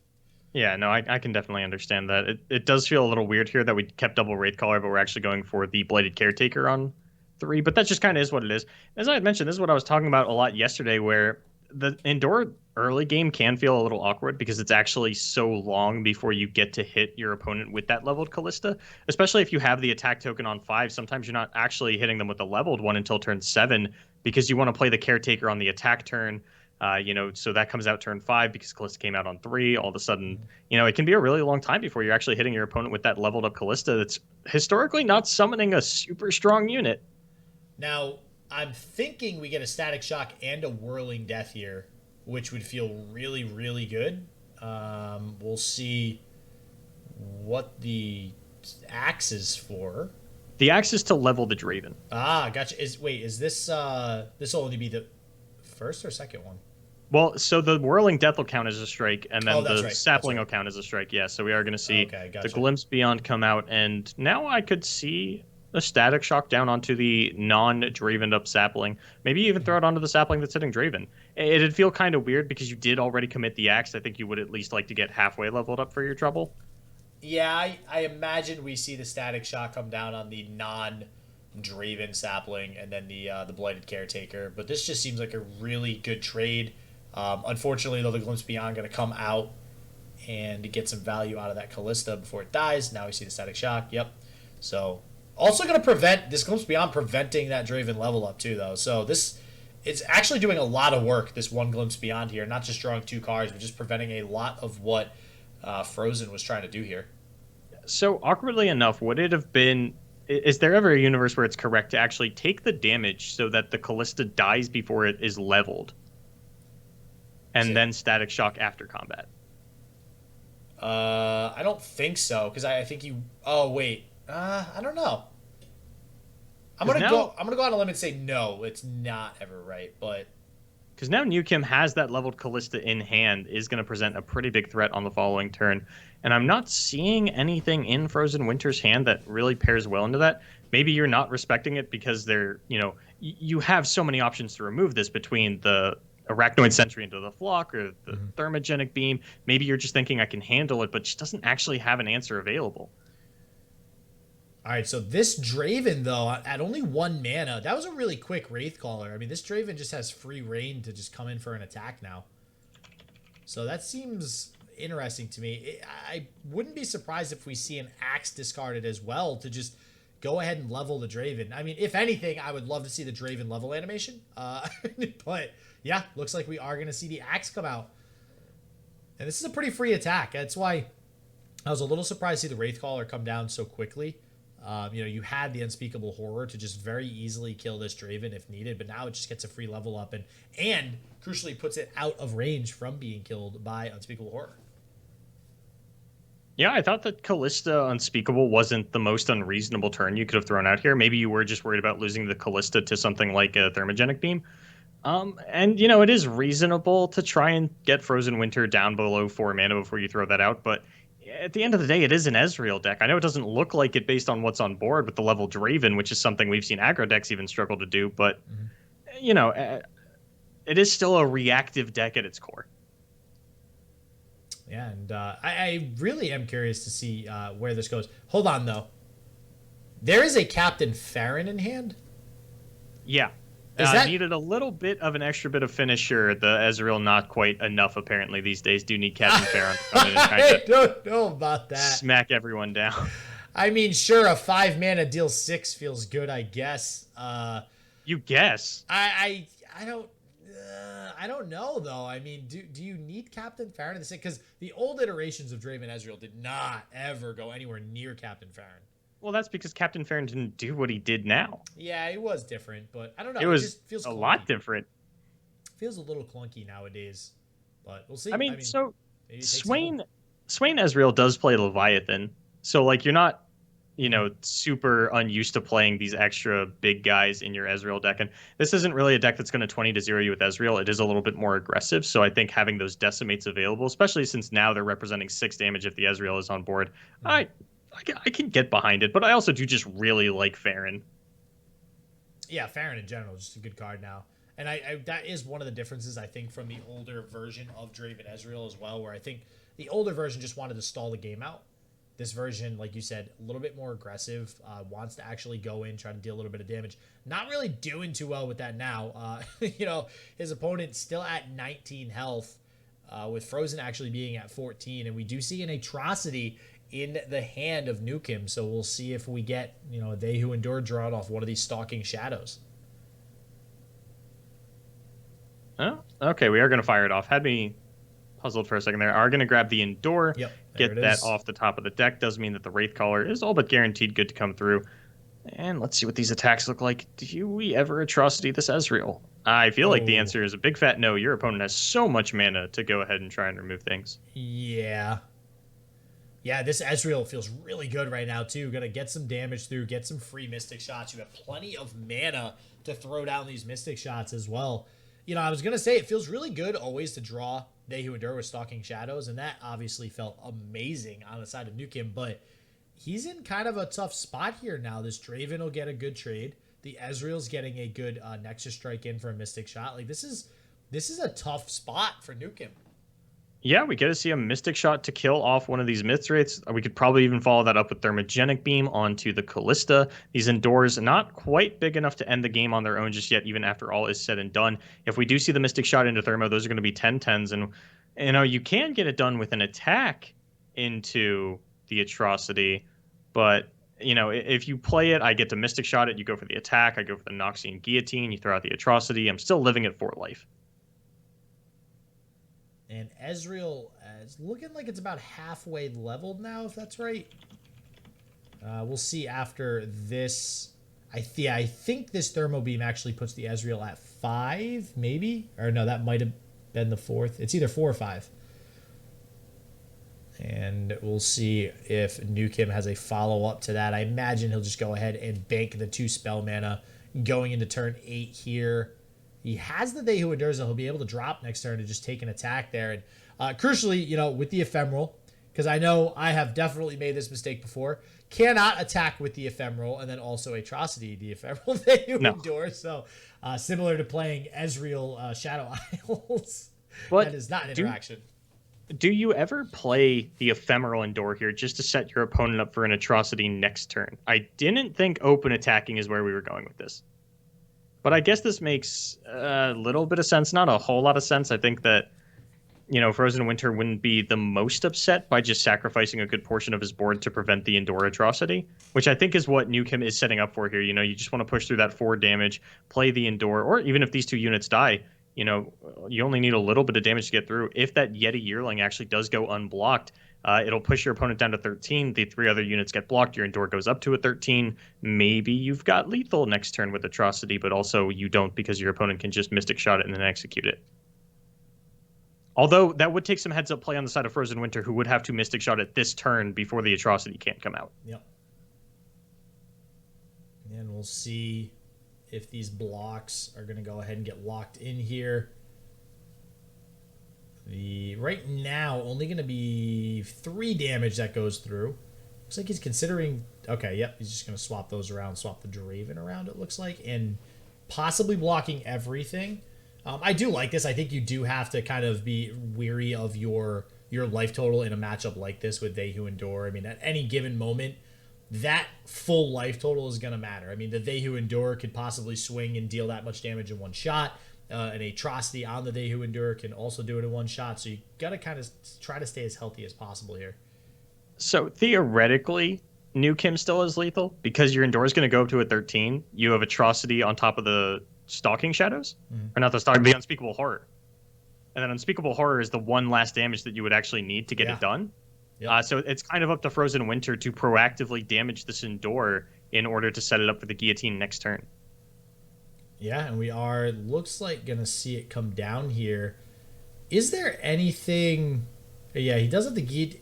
Yeah, no, I can definitely understand that. It does feel a little weird here that we kept double Wraith Caller, but we're actually going for the Blighted Caretaker on 3. But that just kind of is what it is. As I had mentioned, this is what I was talking about a lot yesterday, where the Endure early game can feel a little awkward because it's actually so long before you get to hit your opponent with that leveled Callista. Especially if you have the attack token on 5, sometimes you're not actually hitting them with the leveled one until turn 7 because you want to play the Caretaker on the attack turn. So that comes out turn 5 because Callista came out on 3. All of a sudden, it can be a really long time before you're actually hitting your opponent with that leveled up Callista that's historically not summoning a super strong unit. Now, I'm thinking we get a Static Shock and a Whirling Death here, which would feel really, really good. We'll see what the axe is for. The axe is to level the Draven. Ah, gotcha. Is this will only be the first or second one? Well, so the Whirling Death will count as a strike, and Oh, then that's the right. That's Sapling right. will count as a strike. Yeah, so we are going to see Okay, the gotcha. Glimpse Beyond come out, and now I could see a Static Shock down onto the non-Dravened up Sapling. Maybe even throw it onto the Sapling that's hitting Draven. It'd feel kind of weird because you did already commit the Axe. I think you would at least like to get halfway leveled up for your trouble. Yeah, I imagine we see the Static Shock come down on the non-Draven Sapling and then the Blighted Caretaker. But this just seems like a really good trade. Unfortunately, though, the Glimpse Beyond going to come out and get some value out of that Callista before it dies. Now we see the Static Shock. Yep. So also going to prevent this Glimpse Beyond preventing that Draven level up too, though. So this it's actually doing a lot of work. This one Glimpse Beyond here, not just drawing 2 cards, but just preventing a lot of what Frozen was trying to do here. So awkwardly enough, would it have been? Is there ever a universe where it's correct to actually take the damage so that the Callista dies before it is leveled, and then Static Shock after combat? I don't think so because I think you. Oh wait, I don't know. I'm gonna go. I'm gonna go on a limb and say no. It's not ever right, but because now Neukkim has that leveled Callista in hand, is going to present a pretty big threat on the following turn. And I'm not seeing anything in Frozen Winter's hand that really pairs well into that. Maybe you're not respecting it because they're, you have so many options to remove this between the Arachnoid Sentry into the Flock or the Thermogenic Beam. Maybe you're just thinking I can handle it, but she doesn't actually have an answer available. All right, so this Draven, though, at only 1 mana, that was a really quick Wraithcaller. I mean, this Draven just has free reign to just come in for an attack now. So that seems interesting to me. I wouldn't be surprised if we see an Axe discarded as well to just go ahead and level the Draven. I mean, if anything, I would love to see the Draven level animation. But, yeah, looks like we are going to see the Axe come out. And this is a pretty free attack. That's why I was a little surprised to see the Wraithcaller come down so quickly. You had the Unspeakable Horror to just very easily kill this Draven if needed, but now it just gets a free level up and crucially puts it out of range from being killed by Unspeakable Horror. Yeah, I thought that Callista Unspeakable wasn't the most unreasonable turn you could have thrown out here. Maybe you were just worried about losing the Callista to something like a Thermogenic Beam. And, it is reasonable to try and get Frozen Winter down below 4 mana before you throw that out, but at the end of the day, it is an Ezreal deck. I know it doesn't look like it based on what's on board with the level Draven, which is something we've seen aggro decks even struggle to do, but, it is still a reactive deck at its core. Yeah, and I really am curious to see where this goes. Hold on, though. There is a Captain Farron in hand? Yeah. Needed a little bit of an extra bit of finisher. The Ezreal not quite enough, apparently, these days. Do need Captain Farron to come in and kind I don't know about that. Smack everyone down. I mean, sure, a 5 mana deal 6 feels good, I guess. You guess. I don't know, though. I mean, do you need Captain Farron in the same? Because the old iterations of Draven Ezreal did not ever go anywhere near Captain Farron. Well, that's because Captain Farron didn't do what he did now. Yeah, it was different, but I don't know. It just feels a clunky. lot different. Feels a little clunky nowadays, but we'll see. I mean so Swain Ezreal does play Leviathan, so you're not, super unused to playing these extra big guys in your Ezreal deck, and this isn't really a deck that's going to 20-0 you with Ezreal. It is a little bit more aggressive, so I think having those decimates available, especially since now they're representing 6 damage if the Ezreal is on board, I can get behind it, but I also do just really like Farron. Yeah, Farron in general is just a good card now. And I that is one of the differences, I think, from the older version of Draven Ezreal as well, where I think the older version just wanted to stall the game out. This version, like you said, a little bit more aggressive, wants to actually go in, try to deal a little bit of damage. Not really doing too well with that now. His opponent still at 19 health, with Frozen actually being at 14, and we do see an Atrocity in the hand of Neukkim, so we'll see if we get, They Who Endure drawn off one of these Stalking Shadows. Oh, okay, we are going to fire it off. Had me puzzled for a second there. Are going to grab the Endure, get that off the top of the deck. Does mean that the Wraithcaller is all but guaranteed good to come through. And let's see what these attacks look like. Do we ever Atrocity this Ezreal? I feel like the answer is a big fat no. Your opponent has so much mana to go ahead and try and remove things. Yeah. Yeah, this Ezreal feels really good right now, too. Gonna get some damage through, get some free Mystic Shots. You have plenty of mana to throw down these Mystic Shots as well. I was going to say it feels really good always to draw They Who Endure with Stalking Shadows, and that obviously felt amazing on the side of Neukkim, but he's in kind of a tough spot here now. This Draven will get a good trade. The Ezreal's getting a good Nexus Strike in for a Mystic Shot. Like, this is a tough spot for Neukkim. Yeah, we get to see a Mystic Shot to kill off one of these Mithrates. We could probably even follow that up with Thermogenic Beam onto the Callista. These Endors not quite big enough to end the game on their own just yet, even after all is said and done. If we do see the Mystic Shot into Thermo, those are going to be 10/10s. And, you can get it done with an attack into the Atrocity. But, if you play it, I get to Mystic Shot it. You go for the attack. I go for the Noxian Guillotine. You throw out the Atrocity. I'm still living at 4 life. And Ezreal is looking like it's about halfway leveled now, if that's right. We'll see after this. I think this Thermo Beam actually puts the Ezreal at 5, maybe? Or no, that might have been the 4th. It's either 4 or 5. And we'll see if Neukkim has a follow-up to that. I imagine he'll just go ahead and bank the 2 spell mana going into turn 8 here. He has the They Who Endures, so he'll be able to drop next turn and just take an attack there. And crucially, with the Ephemeral, because I know I have definitely made this mistake before, cannot attack with the Ephemeral and then also Atrocity, the Ephemeral They Who Endure. So similar to playing Ezreal Shadow Isles, but that is not an interaction. Do you ever play the Ephemeral Endure here just to set your opponent up for an Atrocity next turn? I didn't think open attacking is where we were going with this. But I guess this makes a little bit of sense, not a whole lot of sense. I think that, Frozen Winter wouldn't be the most upset by just sacrificing a good portion of his board to prevent the Endure Atrocity, which I think is what Neukkim is setting up for here. You just want to push through that 4 damage, play the Endure, or even if these 2 units die, you only need a little bit of damage to get through. If that Yeti Yearling actually does go unblocked, it'll push your opponent down to 13. The 3 other units get blocked. Your Endure goes up to a 13. Maybe you've got lethal next turn with Atrocity, but also you don't because your opponent can just Mystic Shot it and then execute it. Although that would take some heads-up play on the side of Frozen Winter, who would have to Mystic Shot it this turn before the Atrocity can't come out. Yep. And we'll see if these blocks are going to go ahead and get locked in here. Right now, only going to be 3 damage that goes through. Looks like he's considering... Okay, yep, he's just going to swap those around, swap the Draven around, it looks like, and possibly blocking everything. I do like this. I think you do have to kind of be weary of your life total in a matchup like this with They Who Endure. I mean, at any given moment, that full life total is going to matter. I mean, the They Who Endure could possibly swing and deal that much damage in one shot. An Atrocity on the They Who Endure can also do it in one shot. So you got to kind of try to stay as healthy as possible here. So theoretically, Neukkim still is lethal because your Endure is going to go up to a 13. You have Atrocity on top of the Stalking Shadows, or not the Unspeakable Horror. And then Unspeakable Horror is the one last damage that you would actually need to get it done. Yep. So it's kind of up to Frozen Winter to proactively damage this Endure in order to set it up for the Guillotine next turn. Yeah, and we are, looks like, going to see it come down here. Is there anything... Yeah, he does have the Guillotine.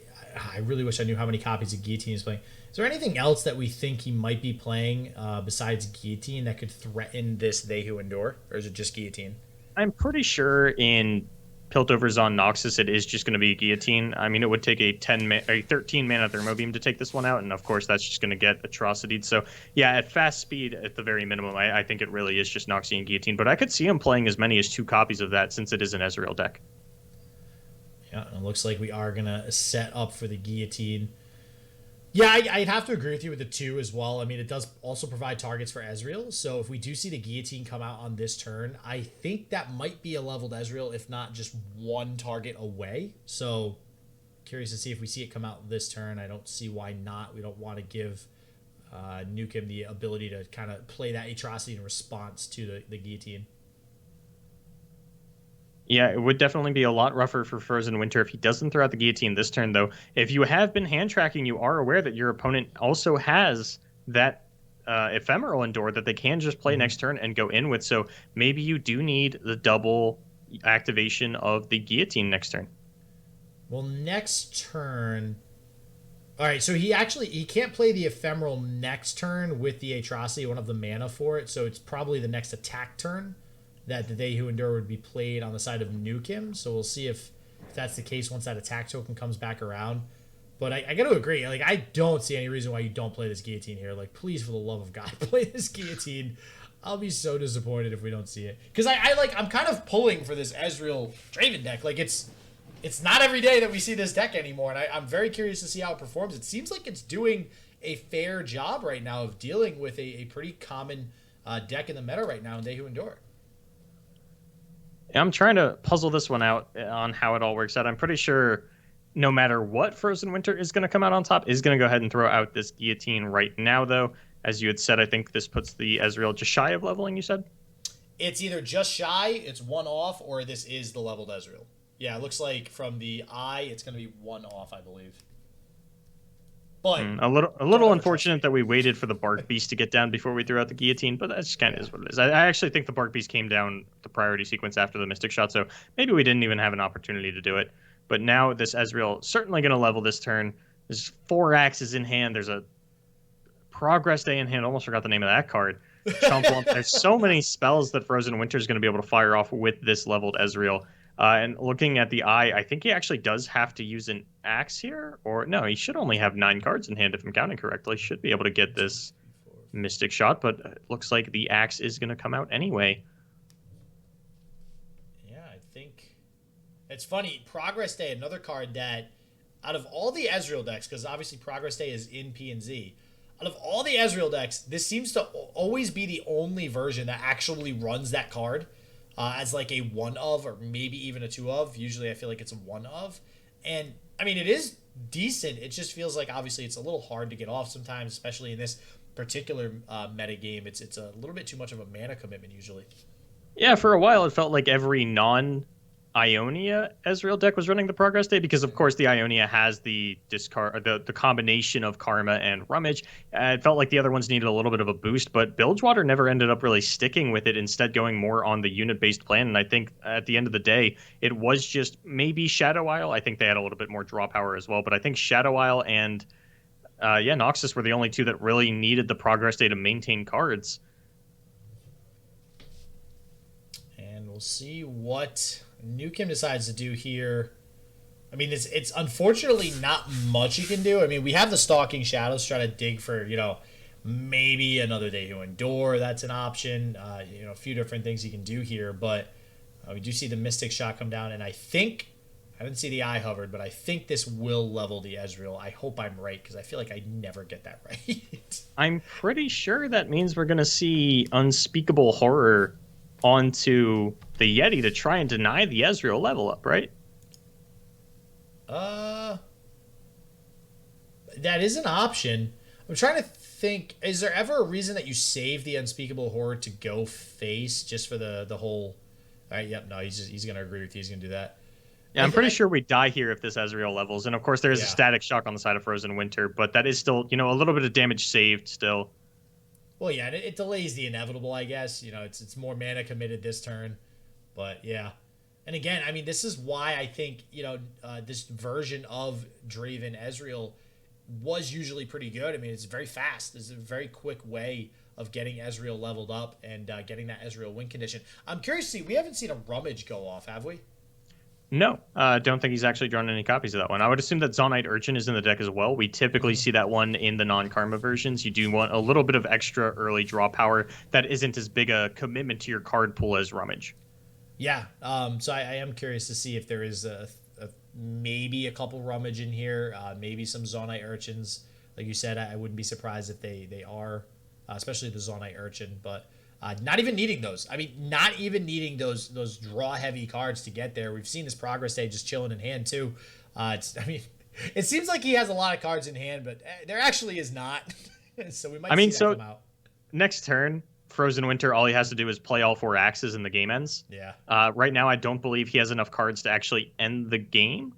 I really wish I knew how many copies of Guillotine he's playing. Is there anything else that we think he might be playing besides Guillotine that could threaten this They Who Endure? Or is it just Guillotine? I'm pretty sure in Piltover's on Noxus it is just going to be Guillotine. I mean, it would take a 13 mana Thermo Beam to take this one out, and of course that's just going to get Atrocity'd. So yeah, at fast speed, at the very minimum, I think it really is just Noxie and Guillotine. But I could see him playing as many as 2 copies of that since it is an Ezreal deck. Yeah, it looks like we are going to set up for the Guillotine. Yeah, I'd have to agree with you with the 2 as well. I mean, it does also provide targets for Ezreal. So if we do see the Guillotine come out on this turn, I think that might be a leveled Ezreal, if not just 1 target away. So curious to see if we see it come out this turn. I don't see why not. We don't want to give Neukkim the ability to kind of play that Atrocity in response to the Guillotine. Yeah, it would definitely be a lot rougher for Frozen Winter if he doesn't throw out the Guillotine this turn, though. If you have been hand tracking, you are aware that your opponent also has that Ephemeral Endure that they can just play next turn and go in with. So maybe you do need the double activation of the Guillotine next turn. Well, next turn... All right, so he can't play the Ephemeral next turn with the Atrocity, one of the mana for it, so it's probably the next attack turn. that the They Who Endure would be played on the side of Neukkim. So we'll see if that's the case once that attack token comes back around. But I got to agree. Like, I don't see any reason why you don't play this guillotine here. Like, please, for the love of God, play this guillotine. I'll be so disappointed if we don't see it. Because I'm kind of pulling for this Ezreal Draven deck. Like, it's not every day that we see this deck anymore, and I'm very curious to see how it performs. It seems like it's doing a fair job right now of dealing with a pretty common deck in the meta right now in They Who Endure. I'm trying to puzzle this one out on how it all works out. I'm pretty sure no matter what, Frozen Winter is going to come out on top, is going to go ahead and throw out this guillotine right now, though. As you had said, I think this puts the Ezreal just shy of leveling, you said? It's either just shy, it's one off, or this is the leveled Ezreal. Yeah, it looks like from the eye, it's going to be one off, I believe. But a little unfortunate that we waited for the Bark Beast to get down before we threw out the guillotine, but that's just kind of is what it is. I actually think the Bark Beast came down the priority sequence after the Mystic Shot, so maybe we didn't even have an opportunity to do it. But now this Ezreal certainly going to level this turn. There's 4 axes in hand. There's a Progress Day in hand. Almost forgot the name of that card. There's so many spells that Frozen Winter is going to be able to fire off with this leveled Ezreal. And looking at the eye, I think he actually does have to use an axe here. Or no, he should only have 9 cards in hand if I'm counting correctly. Should be able to get this Mystic Shot, but it looks like the axe is going to come out anyway. Yeah, I think it's funny. Progress Day, another card that out of all the Ezreal decks, because obviously Progress Day is in P and Z, out of all the Ezreal decks, this seems to always be the only version that actually runs that card as like a 1 of, or maybe even a 2 of. Usually I feel like it's a 1 of. And, I mean, it is decent. It just feels like, obviously, it's a little hard to get off sometimes, especially in this particular meta game. It's a little bit too much of a mana commitment usually. Yeah, for a while it felt like every non-Ionia Ezreal deck was running the Progress Day because, of course, the Ionia has the discard, the combination of Karma and Rummage. It felt like the other ones needed a little bit of a boost, but Bilgewater never ended up really sticking with it, instead going more on the unit-based plan. And I think at the end of the day, it was just maybe Shadow Isle. I think they had a little bit more draw power as well, but I think Shadow Isle and Noxus were the only 2 that really needed the Progress Day to maintain cards. And we'll see what Neukkim decides to do here. I mean, it's unfortunately not much he can do. I mean, we have the Stalking Shadows, try to dig for, maybe another They Who Endure. That's an option. A few different things he can do here, but we do see the Mystic Shot come down, and I didn't see the eye hovered, but I think this will level the Ezreal. I hope I'm right, because I feel like I never get that right. I'm pretty sure that means we're going to see Unspeakable Horror onto the Yeti to try and deny the Ezreal level up, right? That is an option. I'm trying to think, is there ever a reason that you save the Unspeakable Horror to go face just for the whole... All right, yep, no, he's going to agree with you. He's going to do that. Yeah, I'm pretty sure we die here if this Ezreal levels. And, of course, there's a Static Shock on the side of Frozen Winter, but that is still, a little bit of damage saved still. Well, yeah, it delays the inevitable, I guess. It's more mana committed this turn. But, yeah. And again, I mean, this is why I think, this version of Draven Ezreal was usually pretty good. I mean, it's very fast. It's a very quick way of getting Ezreal leveled up and getting that Ezreal win condition. I'm curious to see, we haven't seen a Rummage go off, have we? No, don't think he's actually drawn any copies of that one. I would assume that Zonite Urchin is in the deck as well. We typically see that one in the non-Karma versions. You do want a little bit of extra early draw power that isn't as big a commitment to your card pool as Rummage. Yeah, so I am curious to see if there is maybe a couple Rummage in here, maybe some Zonite Urchins. Like you said, I wouldn't be surprised if they are, especially the Zonite Urchin, but... not even needing those. I mean, not even needing those draw-heavy cards to get there. We've seen this Progress Day just chilling in hand, too. It seems like he has a lot of cards in hand, but there actually is not. So we might see that come out. Next turn, Frozen Winter, all he has to do is play all 4 axes and the game ends. Yeah. Right now, I don't believe he has enough cards to actually end the game.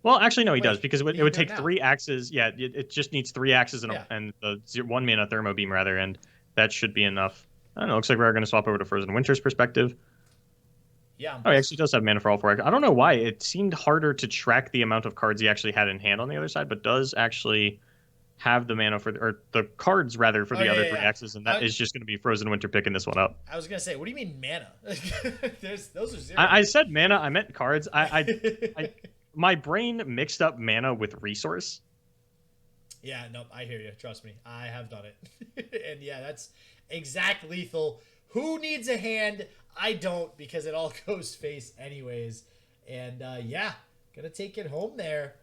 Well, actually, no, he does, because it would take 3 axes. Yeah, it just needs 3 axes and the 1 mana Thermo Beam, rather, and... that should be enough. I don't know. Looks like we're going to swap over to Frozen Winter's perspective. Yeah. Oh, he actually does have mana for all 4. I don't know why. It seemed harder to track the amount of cards he actually had in hand on the other side, but does actually have the mana or the cards rather for the other three axes, and that is just going to be Frozen Winter picking this one up. I was gonna say, what do you mean mana? Those are zero. I said mana. I meant cards. My brain mixed up mana with resource. Yeah, no, I hear you. Trust me, I have done it. And yeah, that's exact lethal. Who needs a hand? I don't, because it all goes face anyways. And yeah, gonna take it home there.